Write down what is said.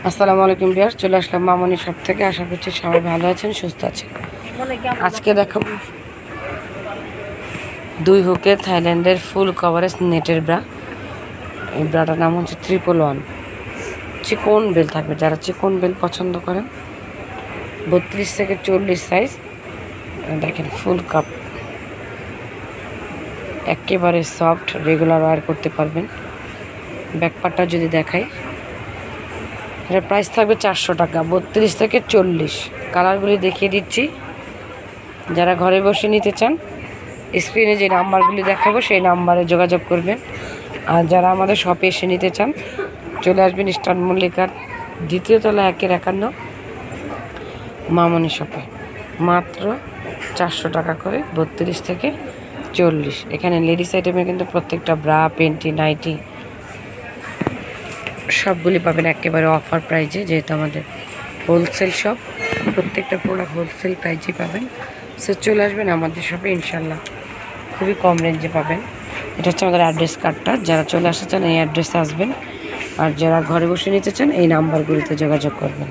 আসসালামু আলাইকুম ভিউয়ার্স, চলে আসলাম মামনি শপ থেকে। আশা করছি সবাই ভালো আছেন, সুস্থ আছেন। আজকে দেখাবো 2 হুকের থাইল্যান্ডের ফুল কভারেজ নেটের ব্রা। এই ব্রাটার নাম হচ্ছে 111। চিকন বেল থাকবে, যারা চিকন বেল পছন্দ করেন। 32 থেকে 40 সাইজ। দেখেন ফুল কাপ, একেবারে সফট, রেগুলার ওয়্যার করতে পারবেন। ব্যাকপার্টটা যদি দেখাই, এটার প্রাইস থাকবে 400 টাকা। 32 থেকে 40 কালারগুলি দেখিয়ে দিচ্ছি। যারা ঘরে বসে নিতে চান, স্ক্রিনে যে নাম্বারগুলি দেখাবো সেই নাম্বারে যোগাযোগ করবেন। আর যারা আমাদের শপে এসে নিতে চান, চলে আসবেন স্টার মল্লিকার 2য় তলা 151 মামনি শপে। মাত্র 400 টাকা করে 32 থেকে 40। এখানে লেডিস আইটেমে কিন্তু প্রত্যেকটা ব্রা, পেন্টি, নাইটি সবগুলি পাবেন একেবারে অফার প্রাইজে। যেহেতু আমাদের হোলসেল শপ, প্রত্যেকটা প্রোডাক্ট হোলসেল প্রাইজে পাবেন। সো চলে আসবেন আমাদের শপে, ইনশাল্লাহ খুবই কম রেঞ্জে পাবেন। এটা হচ্ছে আমাদের অ্যাড্রেস কার্ডটা। যারা চলে আসতে চান এই অ্যাড্রেসে আসবেন, আর যারা ঘরে বসে নিতে চান এই নাম্বারগুলিতে যোগাযোগ করবেন।